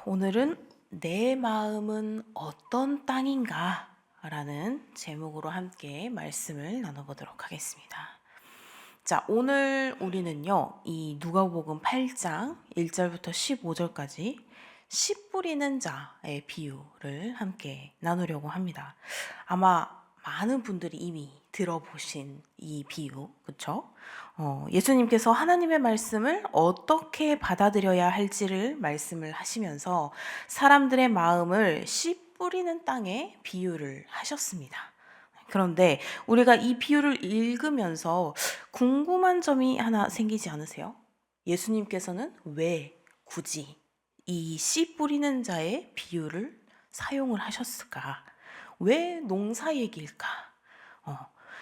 오늘은 내 마음은 어떤 땅인가? 라는 제목으로 함께 말씀을 나눠보도록 하겠습니다. 자, 오늘 우리는요, 이 누가복음 8장 1절부터 15절까지 씨 뿌리는 자의 비유를 함께 나누려고 합니다. 아마 많은 분들이 이미 들어보신 이 비유, 그쵸? 예수님께서 하나님의 말씀을 어떻게 받아들여야 할지를 말씀을 하시면서 사람들의 마음을 씨 뿌리는 땅에 비유를 하셨습니다. 그런데 우리가 이 비유를 읽으면서 궁금한 점이 하나 생기지 않으세요? 예수님께서는 왜 굳이 이 씨 뿌리는 자의 비유를 사용을 하셨을까? 왜 농사 얘기일까? 어,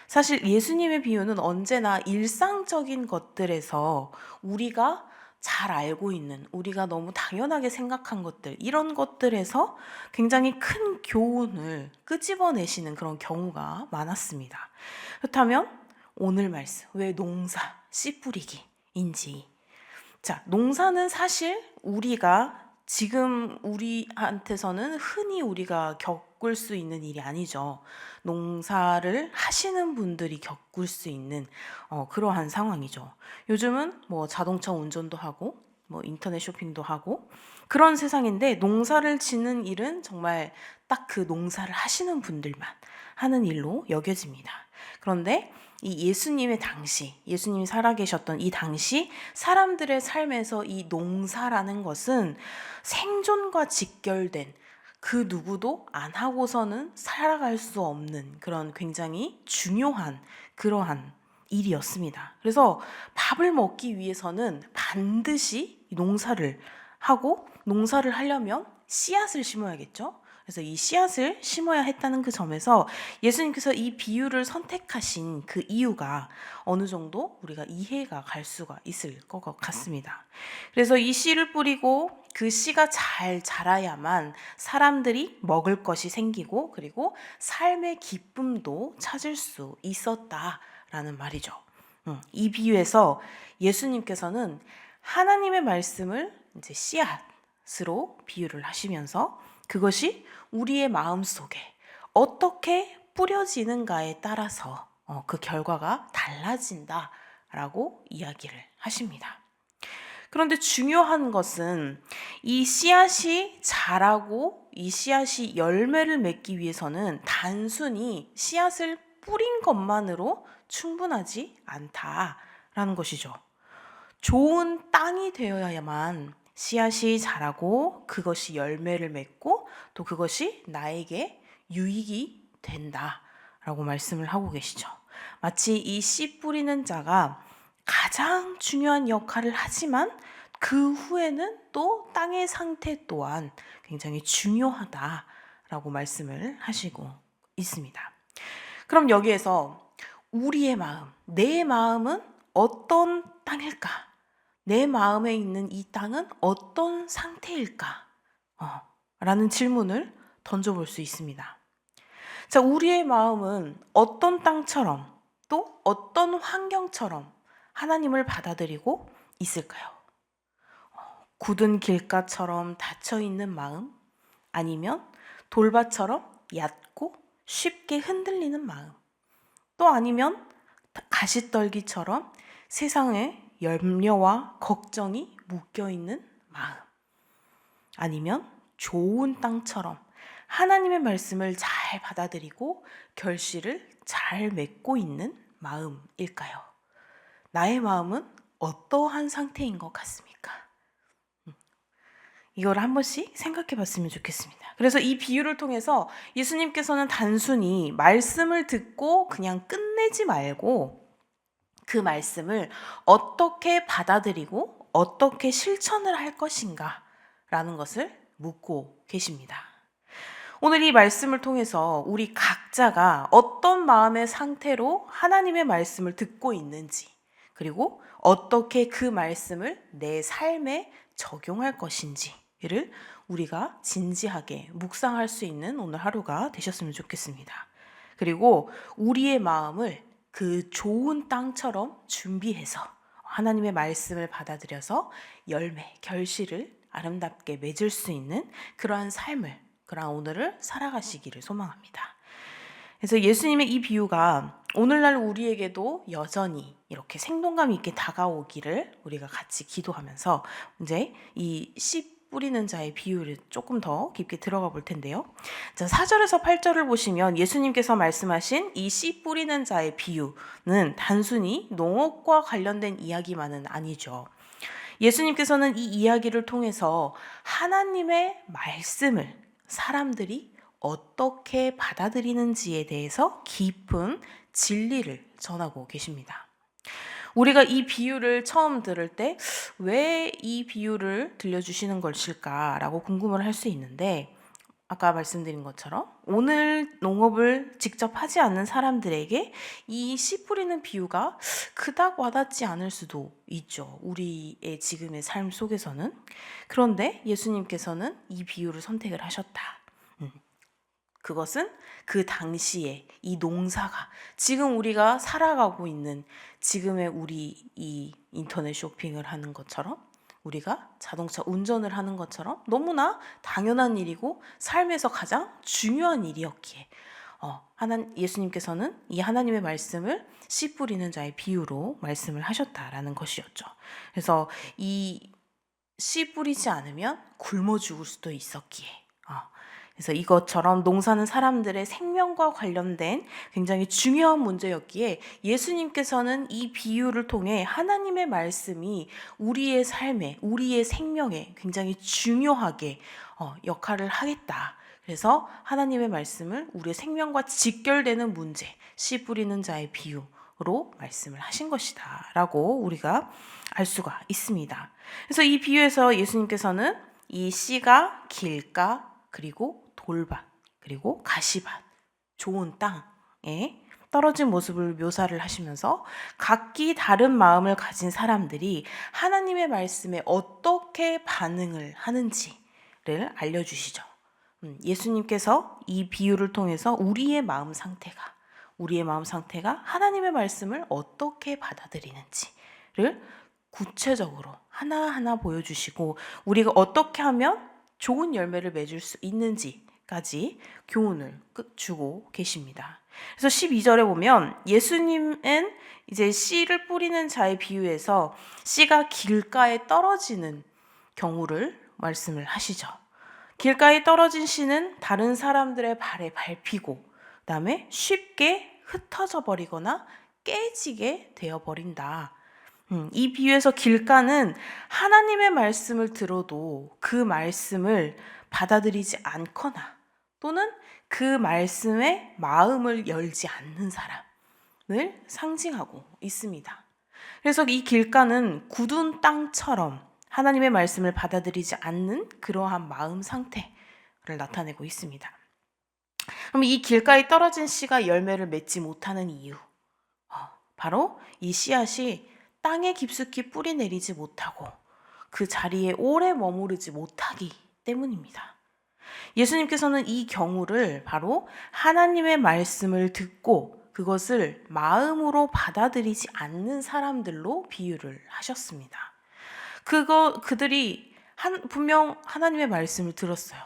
사실 예수님의 비유는 언제나 일상적인 것들에서 우리가 잘 알고 있는, 우리가 너무 당연하게 생각한 것들, 이런 것들에서 굉장히 큰 교훈을 끄집어내시는 그런 경우가 많았습니다. 그렇다면 오늘 말씀, 왜 농사, 씨 뿌리기인지. 자, 농사는 사실 우리가 지금 우리한테서는 흔히 우리가 겪을 수 있는 일이 아니죠. 농사를 하시는 분들이 겪을 수 있는 그러한 상황이죠. 요즘은 뭐 자동차 운전도 하고 뭐 인터넷 쇼핑도 하고 그런 세상인데 농사를 짓는 일은 정말 딱 그 농사를 하시는 분들만 하는 일로 여겨집니다. 그런데 이 예수님의 당시, 예수님이 살아계셨던 이 당시 사람들의 삶에서 이 농사라는 것은 생존과 직결된 그 누구도 안 하고서는 살아갈 수 없는 그런 굉장히 중요한 그러한 일이었습니다. 그래서 밥을 먹기 위해서는 반드시 농사를 하고 농사를 하려면 씨앗을 심어야겠죠? 그래서 이 씨앗을 심어야 했다는 그 점에서 예수님께서 이 비유를 선택하신 그 이유가 어느 정도 우리가 이해가 갈 수가 있을 것 같습니다. 그래서 이 씨를 뿌리고 그 씨가 잘 자라야만 사람들이 먹을 것이 생기고 그리고 삶의 기쁨도 찾을 수 있었다라는 말이죠. 이 비유에서 예수님께서는 하나님의 말씀을 이제 씨앗으로 비유를 하시면서 그것이 우리의 마음 속에 어떻게 뿌려지는가에 따라서 그 결과가 달라진다라고 이야기를 하십니다. 그런데 중요한 것은 이 씨앗이 자라고 이 씨앗이 열매를 맺기 위해서는 단순히 씨앗을 뿌린 것만으로 충분하지 않다라는 것이죠. 좋은 땅이 되어야만 씨앗이 자라고 그것이 열매를 맺고 또 그것이 나에게 유익이 된다라고 말씀을 하고 계시죠. 마치 이 씨 뿌리는 자가 가장 중요한 역할을 하지만 그 후에는 또 땅의 상태 또한 굉장히 중요하다라고 말씀을 하시고 있습니다. 그럼 여기에서 우리의 마음, 내 마음은 어떤 땅일까? 내 마음에 있는 이 땅은 어떤 상태일까? 라는 질문을 던져볼 수 있습니다. 자, 우리의 마음은 어떤 땅처럼 또 어떤 환경처럼 하나님을 받아들이고 있을까요? 굳은 길가처럼 닫혀 있는 마음? 아니면 돌밭처럼 얕고 쉽게 흔들리는 마음? 또 아니면 가시떨기처럼 세상에 염려와 걱정이 묶여있는 마음. 아니면 좋은 땅처럼 하나님의 말씀을 잘 받아들이고 결실을 잘 맺고 있는 마음일까요? 나의 마음은 어떠한 상태인 것 같습니까? 이걸 한 번씩 생각해 봤으면 좋겠습니다. 그래서 이 비유를 통해서 예수님께서는 단순히 말씀을 듣고 그냥 끝내지 말고 그 말씀을 어떻게 받아들이고 어떻게 실천을 할 것인가 라는 것을 묻고 계십니다. 오늘 이 말씀을 통해서 우리 각자가 어떤 마음의 상태로 하나님의 말씀을 듣고 있는지 그리고 어떻게 그 말씀을 내 삶에 적용할 것인지를 우리가 진지하게 묵상할 수 있는 오늘 하루가 되셨으면 좋겠습니다. 그리고 우리의 마음을 그 좋은 땅처럼 준비해서 하나님의 말씀을 받아들여서 열매, 결실을 아름답게 맺을 수 있는 그러한 삶을, 그러한 오늘을 살아가시기를 소망합니다. 그래서 예수님의 이 비유가 오늘날 우리에게도 여전히 이렇게 생동감 있게 다가오기를 우리가 같이 기도하면서 이제 이 씨 뿌리는 자의 비유를 조금 더 깊게 들어가 볼 텐데요. 자, 4절에서 8절을 보시면 예수님께서 말씀하신 이 씨 뿌리는 자의 비유는 단순히 농업과 관련된 이야기만은 아니죠. 예수님께서는 이 이야기를 통해서 하나님의 말씀을 사람들이 어떻게 받아들이는지에 대해서 깊은 진리를 전하고 계십니다. 우리가 이 비유를 처음 들을 때 왜 이 비유를 들려주시는 것일까라고 궁금을 할 수 있는데, 아까 말씀드린 것처럼 오늘 농업을 직접 하지 않는 사람들에게 이 씨 뿌리는 비유가 그닥 와닿지 않을 수도 있죠. 우리의 지금의 삶 속에서는. 그런데 예수님께서는 이 비유를 선택을 하셨다. 그것은 그 당시에 이 농사가 지금 우리가 살아가고 있는 지금의 우리 이 인터넷 쇼핑을 하는 것처럼, 우리가 자동차 운전을 하는 것처럼 너무나 당연한 일이고 삶에서 가장 중요한 일이었기에 예수님께서는 이 하나님의 말씀을 씨 뿌리는 자의 비유로 말씀을 하셨다라는 것이었죠. 그래서 이 씨 뿌리지 않으면 굶어 죽을 수도 있었기에, 그래서 이것처럼 농사는 사람들의 생명과 관련된 굉장히 중요한 문제였기에 예수님께서는 이 비유를 통해 하나님의 말씀이 우리의 삶에, 우리의 생명에 굉장히 중요하게 역할을 하겠다. 그래서 하나님의 말씀을 우리의 생명과 직결되는 문제, 씨 뿌리는 자의 비유로 말씀을 하신 것이다 라고 우리가 알 수가 있습니다. 그래서 이 비유에서 예수님께서는 이 씨가 길가, 그리고 돌밭, 그리고 가시밭, 좋은 땅에 떨어진 모습을 묘사를 하시면서 각기 다른 마음을 가진 사람들이 하나님의 말씀에 어떻게 반응을 하는지를 알려주시죠. 예수님께서 이 비유를 통해서 우리의 마음 상태가 하나님의 말씀을 어떻게 받아들이는지를 구체적으로 하나하나 보여주시고, 우리가 어떻게 하면 좋은 열매를 맺을 수 있는지까지 교훈을 주고 계십니다. 그래서 12절에 보면 예수님은 이제 씨를 뿌리는 자의 비유에서 씨가 길가에 떨어지는 경우를 말씀을 하시죠. 길가에 떨어진 씨는 다른 사람들의 발에 밟히고 그다음에 쉽게 흩어져 버리거나 깨지게 되어 버린다. 이 비유에서 길가는 하나님의 말씀을 들어도 그 말씀을 받아들이지 않거나 또는 그 말씀에 마음을 열지 않는 사람을 상징하고 있습니다. 그래서 이 길가는 굳은 땅처럼 하나님의 말씀을 받아들이지 않는 그러한 마음 상태를 나타내고 있습니다. 그럼 이 길가에 떨어진 씨가 열매를 맺지 못하는 이유, 바로 이 씨앗이 땅에 깊숙이 뿌리 내리지 못하고 그 자리에 오래 머무르지 못하기 때문입니다. 예수님께서는 이 경우를 바로 하나님의 말씀을 듣고 그것을 마음으로 받아들이지 않는 사람들로 비유를 하셨습니다. 그들이 분명 하나님의 말씀을 들었어요.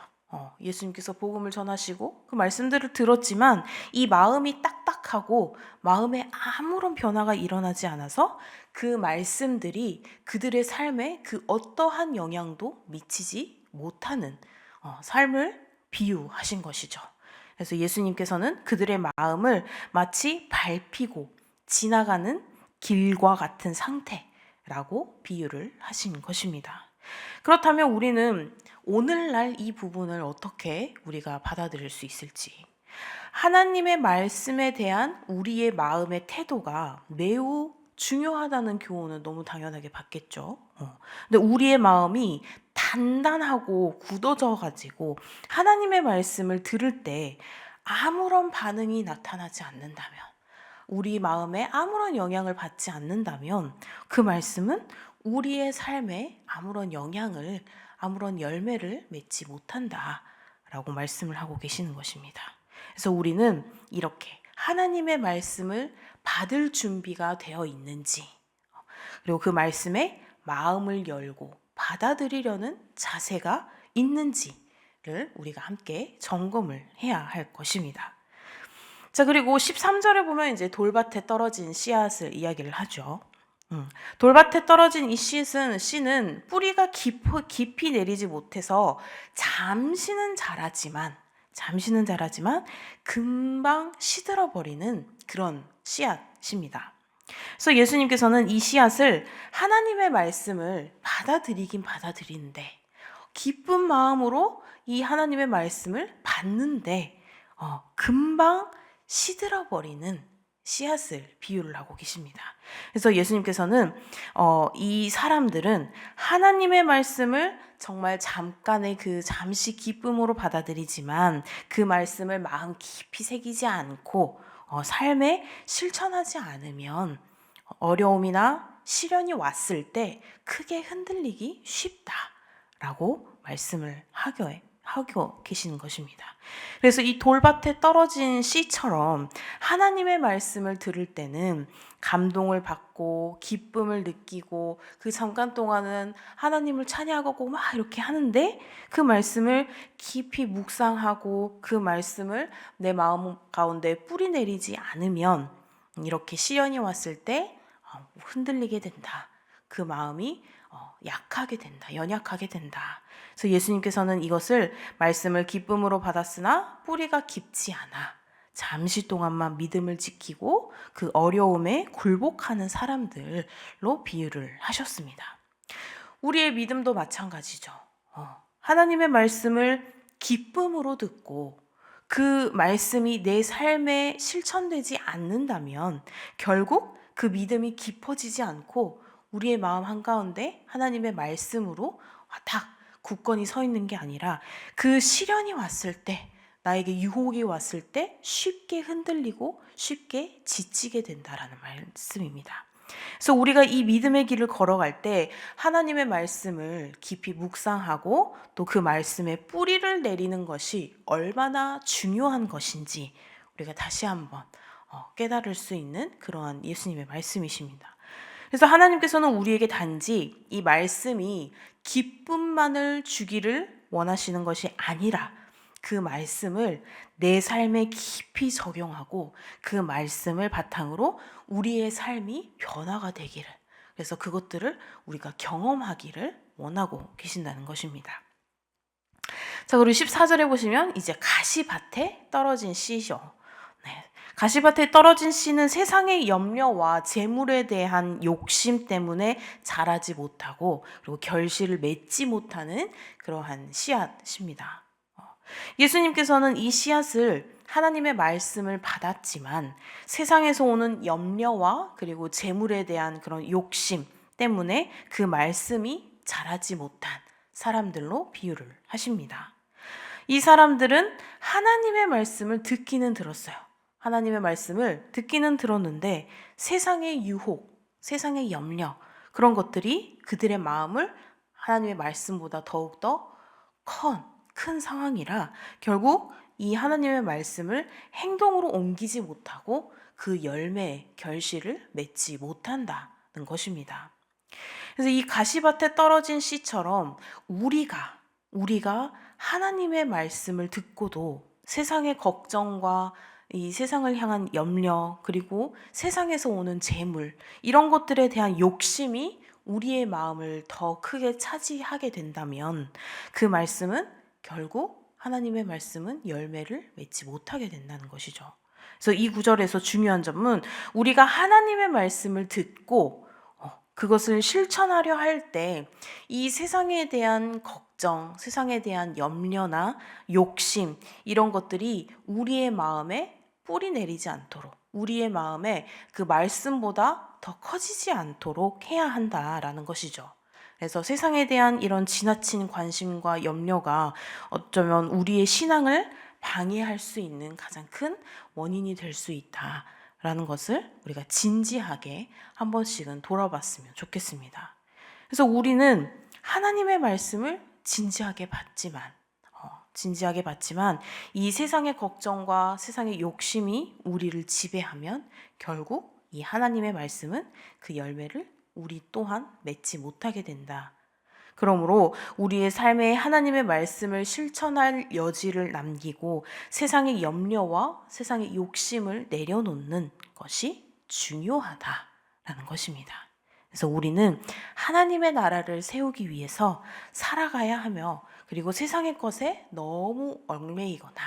예수님께서 복음을 전하시고 그 말씀들을 들었지만 이 마음이 딱딱하고 마음에 아무런 변화가 일어나지 않아서 그 말씀들이 그들의 삶에 그 어떠한 영향도 미치지 못하는 삶을 비유하신 것이죠. 그래서 예수님께서는 그들의 마음을 마치 밟히고 지나가는 길과 같은 상태라고 비유를 하신 것입니다. 그렇다면 우리는 오늘날 이 부분을 어떻게 우리가 받아들일 수 있을지, 하나님의 말씀에 대한 우리의 마음의 태도가 매우 중요하다는 교훈은 너무 당연하게 받겠죠. 근데 우리의 마음이 단단하고 굳어져 가지고 하나님의 말씀을 들을 때 아무런 반응이 나타나지 않는다면, 우리 마음에 아무런 영향을 받지 않는다면 그 말씀은 우리의 삶에 아무런 영향을, 아무런 열매를 맺지 못한다라고 말씀을 하고 계시는 것입니다. 그래서 우리는 이렇게 하나님의 말씀을 받을 준비가 되어 있는지, 그리고 그 말씀에 마음을 열고 받아들이려는 자세가 있는지를 우리가 함께 점검을 해야 할 것입니다. 자, 그리고 13절에 보면 이제 돌밭에 떨어진 씨앗을 이야기를 하죠. 돌밭에 떨어진 이 씨는 뿌리가 깊이 내리지 못해서 잠시는 자라지만 금방 시들어버리는 그런 씨앗입니다. 그래서 예수님께서는 이 씨앗을 하나님의 말씀을 받아들이긴 받아들이는데 기쁜 마음으로 이 하나님의 말씀을 받는데 금방 시들어버리는 씨앗을 비유를 하고 계십니다. 그래서 예수님께서는 이 사람들은 하나님의 말씀을 정말 잠깐의 그 잠시 기쁨으로 받아들이지만 그 말씀을 마음 깊이 새기지 않고 삶에 실천하지 않으면 어려움이나 시련이 왔을 때 크게 흔들리기 쉽다라고 말씀을 하고 계시는 것입니다. 그래서 이 돌밭에 떨어진 씨처럼 하나님의 말씀을 들을 때는 감동을 받고 기쁨을 느끼고 그 잠깐 동안은 하나님을 찬양하고 막 이렇게 하는데 그 말씀을 깊이 묵상하고 그 말씀을 내 마음 가운데 뿌리 내리지 않으면 이렇게 시련이 왔을 때 흔들리게 된다. 그 마음이 약하게 된다. 연약하게 된다. 그래서 예수님께서는 이것을 말씀을 기쁨으로 받았으나 뿌리가 깊지 않아 잠시 동안만 믿음을 지키고 그 어려움에 굴복하는 사람들로 비유를 하셨습니다. 우리의 믿음도 마찬가지죠. 하나님의 말씀을 기쁨으로 듣고 그 말씀이 내 삶에 실천되지 않는다면 결국 그 믿음이 깊어지지 않고 우리의 마음 한가운데 하나님의 말씀으로 딱 굳건히 서 있는 게 아니라 그 시련이 왔을 때 나에게 유혹이 왔을 때 쉽게 흔들리고 쉽게 지치게 된다라는 말씀입니다. 그래서 우리가 이 믿음의 길을 걸어갈 때 하나님의 말씀을 깊이 묵상하고 또 그 말씀에 뿌리를 내리는 것이 얼마나 중요한 것인지 우리가 다시 한번 깨달을 수 있는 그러한 예수님의 말씀이십니다. 그래서 하나님께서는 우리에게 단지 이 말씀이 기쁨만을 주기를 원하시는 것이 아니라 그 말씀을 내 삶에 깊이 적용하고 그 말씀을 바탕으로 우리의 삶이 변화가 되기를, 그래서 그것들을 우리가 경험하기를 원하고 계신다는 것입니다. 자, 그리고 14절에 보시면 이제 가시밭에 떨어진 씨죠. 가시밭에 떨어진 씨는 세상의 염려와 재물에 대한 욕심 때문에 자라지 못하고 그리고 결실을 맺지 못하는 그러한 씨앗입니다. 예수님께서는 이 씨앗을 하나님의 말씀을 받았지만 세상에서 오는 염려와 그리고 재물에 대한 그런 욕심 때문에 그 말씀이 자라지 못한 사람들로 비유를 하십니다. 이 사람들은 하나님의 말씀을 듣기는 들었어요. 하나님의 말씀을 듣기는 들었는데 세상의 유혹, 세상의 염려, 그런 것들이 그들의 마음을 하나님의 말씀보다 더욱더 큰 상황이라 결국 이 하나님의 말씀을 행동으로 옮기지 못하고 그 열매의 결실을 맺지 못한다는 것입니다. 그래서 이 가시밭에 떨어진 씨처럼 우리가 하나님의 말씀을 듣고도 세상의 걱정과 이 세상을 향한 염려, 그리고 세상에서 오는 재물, 이런 것들에 대한 욕심이 우리의 마음을 더 크게 차지하게 된다면 그 말씀은 결국 하나님의 말씀은 열매를 맺지 못하게 된다는 것이죠. 그래서 이 구절에서 중요한 점은 우리가 하나님의 말씀을 듣고 그것을 실천하려 할 때 이 세상에 대한 걱정, 세상에 대한 염려나 욕심, 이런 것들이 우리의 마음에 뿌리 내리지 않도록, 우리의 마음에 그 말씀보다 더 커지지 않도록 해야 한다라는 것이죠. 그래서 세상에 대한 이런 지나친 관심과 염려가 어쩌면 우리의 신앙을 방해할 수 있는 가장 큰 원인이 될 수 있다라는 것을 우리가 진지하게 한 번씩은 돌아봤으면 좋겠습니다. 그래서 우리는 하나님의 말씀을 진지하게 받지만 이 세상의 걱정과 세상의 욕심이 우리를 지배하면 결국 이 하나님의 말씀은 그 열매를 우리 또한 맺지 못하게 된다. 그러므로 우리의 삶에 하나님의 말씀을 실천할 여지를 남기고 세상의 염려와 세상의 욕심을 내려놓는 것이 중요하다라는 것입니다. 그래서 우리는 하나님의 나라를 세우기 위해서 살아가야 하며, 그리고 세상의 것에 너무 얽매이거나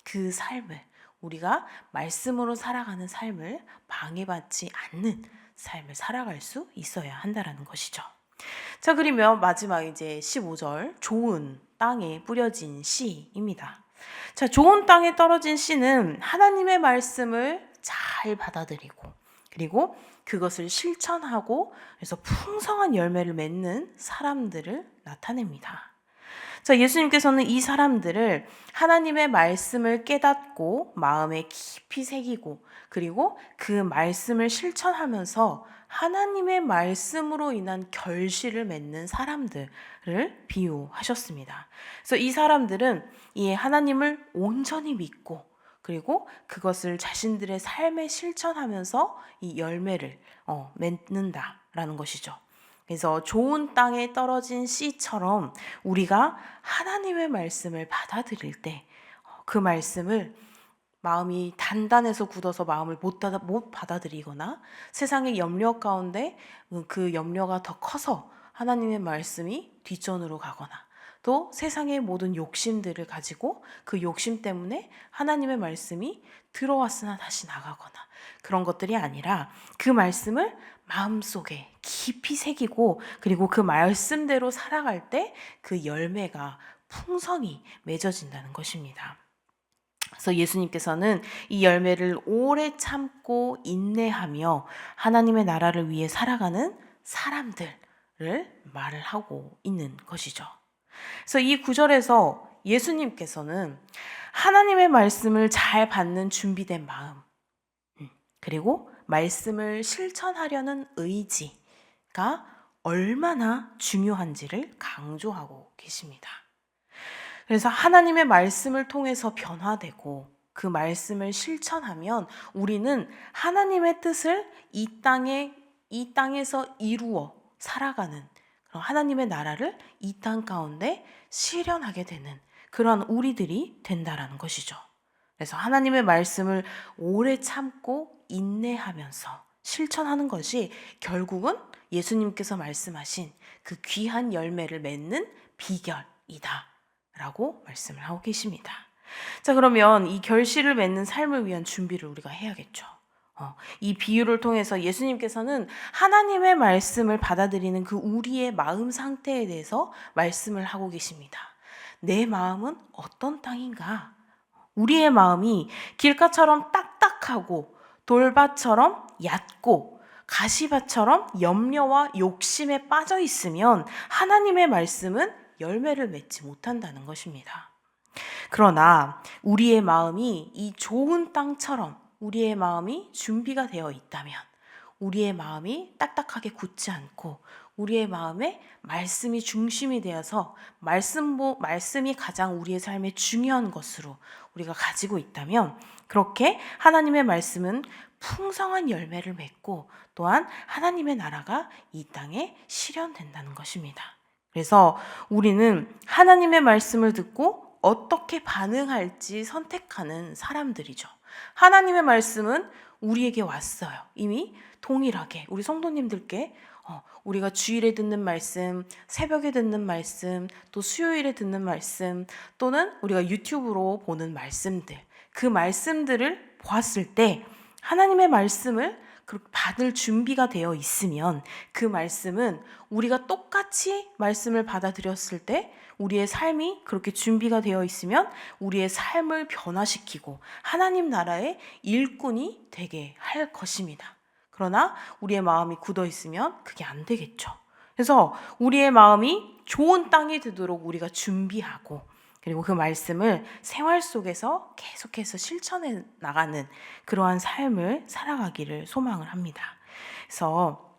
그 삶을, 우리가 말씀으로 살아가는 삶을 방해받지 않는 삶을 살아갈 수 있어야 한다라는 것이죠. 자, 그러면 마지막 이제 15절, 좋은 땅에 뿌려진 씨입니다. 자, 좋은 땅에 떨어진 씨는 하나님의 말씀을 잘 받아들이고, 그리고 그것을 실천하고, 그래서 풍성한 열매를 맺는 사람들을 나타냅니다. 자, 예수님께서는 이 사람들을 하나님의 말씀을 깨닫고 마음에 깊이 새기고, 그리고 그 말씀을 실천하면서 하나님의 말씀으로 인한 결실을 맺는 사람들을 비유하셨습니다. 그래서 이 사람들은 이 하나님을 온전히 믿고, 그리고 그것을 자신들의 삶에 실천하면서 이 열매를 맺는다라는 것이죠. 그래서 좋은 땅에 떨어진 씨처럼 우리가 하나님의 말씀을 받아들일 때 그 말씀을 마음이 단단해서 굳어서 마음을 못 받아들이거나, 세상의 염려 가운데 그 염려가 더 커서 하나님의 말씀이 뒷전으로 가거나, 또 세상의 모든 욕심들을 가지고 그 욕심 때문에 하나님의 말씀이 들어왔으나 다시 나가거나, 그런 것들이 아니라 그 말씀을 마음속에 깊이 새기고, 그리고 그 말씀대로 살아갈 때 그 열매가 풍성히 맺어진다는 것입니다. 그래서 예수님께서는 이 열매를 오래 참고 인내하며 하나님의 나라를 위해 살아가는 사람들을 말을 하고 있는 것이죠. 그래서 이 구절에서 예수님께서는 하나님의 말씀을 잘 받는 준비된 마음, 그리고 말씀을 실천하려는 의지가 얼마나 중요한지를 강조하고 계십니다. 그래서 하나님의 말씀을 통해서 변화되고 그 말씀을 실천하면 우리는 하나님의 뜻을 이 땅에서 이루어 살아가는 그런 하나님의 나라를 이 땅 가운데 실현하게 되는 그러한 우리들이 된다라는 것이죠. 그래서 하나님의 말씀을 오래 참고 인내하면서 실천하는 것이 결국은 예수님께서 말씀하신 그 귀한 열매를 맺는 비결이다 라고 말씀을 하고 계십니다. 자, 그러면 이 결실을 맺는 삶을 위한 준비를 우리가 해야겠죠. 이 비유를 통해서 예수님께서는 하나님의 말씀을 받아들이는 그 우리의 마음 상태에 대해서 말씀을 하고 계십니다. 내 마음은 어떤 땅인가? 우리의 마음이 길가처럼 딱딱하고 돌밭처럼 얕고 가시밭처럼 염려와 욕심에 빠져 있으면 하나님의 말씀은 열매를 맺지 못한다는 것입니다. 그러나 우리의 마음이 이 좋은 땅처럼 우리의 마음이 준비가 되어 있다면, 우리의 마음이 딱딱하게 굳지 않고 우리의 마음에 말씀이 중심이 되어서 말씀이 가장 우리의 삶에 중요한 것으로 우리가 가지고 있다면, 그렇게 하나님의 말씀은 풍성한 열매를 맺고 또한 하나님의 나라가 이 땅에 실현된다는 것입니다. 그래서 우리는 하나님의 말씀을 듣고 어떻게 반응할지 선택하는 사람들이죠. 하나님의 말씀은 우리에게 왔어요. 이미 동일하게 우리 성도님들께 우리가 주일에 듣는 말씀, 새벽에 듣는 말씀, 또 수요일에 듣는 말씀, 또는 우리가 유튜브로 보는 말씀들, 그 말씀들을 보았을 때 하나님의 말씀을 받을 준비가 되어 있으면 그 말씀은 우리가 똑같이 말씀을 받아들였을 때 우리의 삶이 그렇게 준비가 되어 있으면 우리의 삶을 변화시키고 하나님 나라의 일꾼이 되게 할 것입니다. 그러나 우리의 마음이 굳어 있으면 그게 안 되겠죠. 그래서 우리의 마음이 좋은 땅이 되도록 우리가 준비하고, 그리고 그 말씀을 생활 속에서 계속해서 실천해 나가는 그러한 삶을 살아가기를 소망을 합니다. 그래서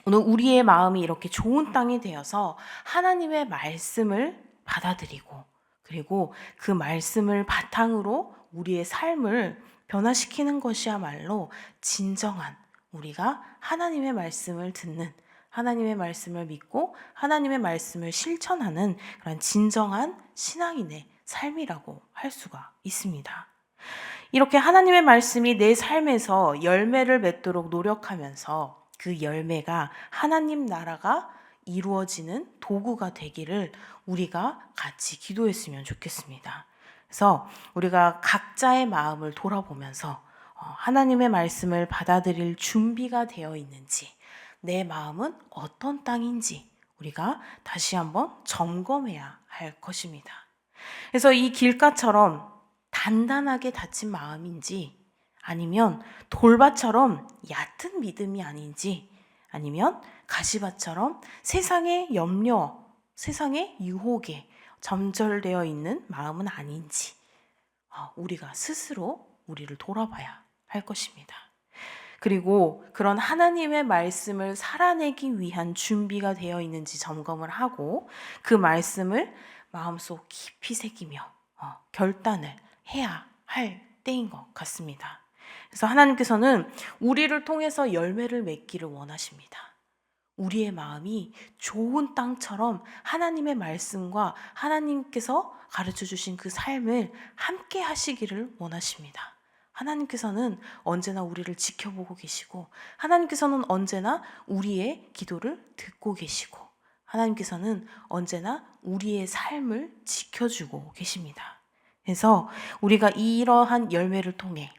오늘 우리의 마음이 이렇게 좋은 땅이 되어서 하나님의 말씀을 받아들이고, 그리고 그 말씀을 바탕으로 우리의 삶을 변화시키는 것이야말로 진정한 우리가 하나님의 말씀을 듣는 하나님의 말씀을 믿고 하나님의 말씀을 실천하는 그런 진정한 신앙인의 삶이라고 할 수가 있습니다. 이렇게 하나님의 말씀이 내 삶에서 열매를 맺도록 노력하면서 그 열매가 하나님 나라가 이루어지는 도구가 되기를 우리가 같이 기도했으면 좋겠습니다. 그래서 우리가 각자의 마음을 돌아보면서 하나님의 말씀을 받아들일 준비가 되어 있는지, 내 마음은 어떤 땅인지 우리가 다시 한번 점검해야 할 것입니다. 그래서 이 길가처럼 단단하게 닫힌 마음인지, 아니면 돌밭처럼 얕은 믿음이 아닌지, 아니면 가시밭처럼 세상의 염려, 세상의 유혹에 점절되어 있는 마음은 아닌지 우리가 스스로 우리를 돌아봐야 할 것입니다. 그리고 그런 하나님의 말씀을 살아내기 위한 준비가 되어 있는지 점검을 하고 그 말씀을 마음속 깊이 새기며 결단을 해야 할 때인 것 같습니다. 그래서 하나님께서는 우리를 통해서 열매를 맺기를 원하십니다. 우리의 마음이 좋은 땅처럼 하나님의 말씀과 하나님께서 가르쳐 주신 그 삶을 함께 하시기를 원하십니다. 하나님께서는 언제나 우리를 지켜보고 계시고, 하나님께서는 언제나 우리의 기도를 듣고 계시고, 하나님께서는 언제나 우리의 삶을 지켜주고 계십니다. 그래서 우리가 이러한 열매를 통해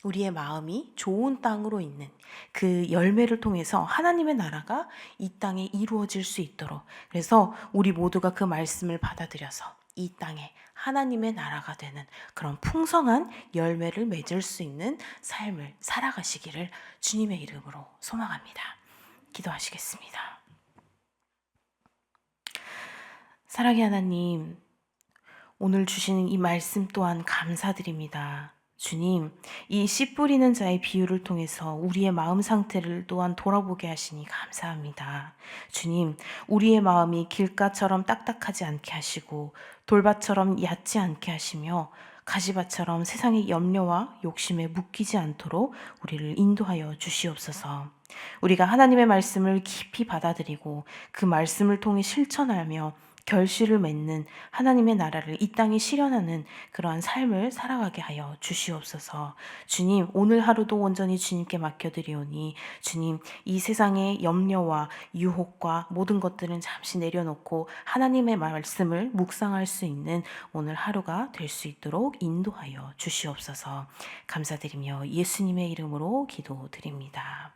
우리의 마음이 좋은 땅으로 있는 그 열매를 통해서 하나님의 나라가 이 땅에 이루어질 수 있도록, 그래서 우리 모두가 그 말씀을 받아들여서 이 땅에 하나님의 나라가 되는 그런 풍성한 열매를 맺을 수 있는 삶을 살아가시기를 주님의 이름으로 소망합니다. 기도하시겠습니다. 사랑의 하나님, 오늘 주시는 이 말씀 또한 감사드립니다. 주님, 이 씨 뿌리는 자의 비유를 통해서 우리의 마음 상태를 또한 돌아보게 하시니 감사합니다. 주님, 우리의 마음이 길가처럼 딱딱하지 않게 하시고 돌밭처럼 얕지 않게 하시며 가시밭처럼 세상의 염려와 욕심에 묶이지 않도록 우리를 인도하여 주시옵소서. 우리가 하나님의 말씀을 깊이 받아들이고 그 말씀을 통해 실천하며 결실을 맺는 하나님의 나라를 이 땅에 실현하는 그러한 삶을 살아가게 하여 주시옵소서. 주님, 오늘 하루도 온전히 주님께 맡겨드리오니 주님, 이 세상의 염려와 유혹과 모든 것들은 잠시 내려놓고 하나님의 말씀을 묵상할 수 있는 오늘 하루가 될 수 있도록 인도하여 주시옵소서. 감사드리며 예수님의 이름으로 기도드립니다.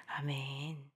아멘.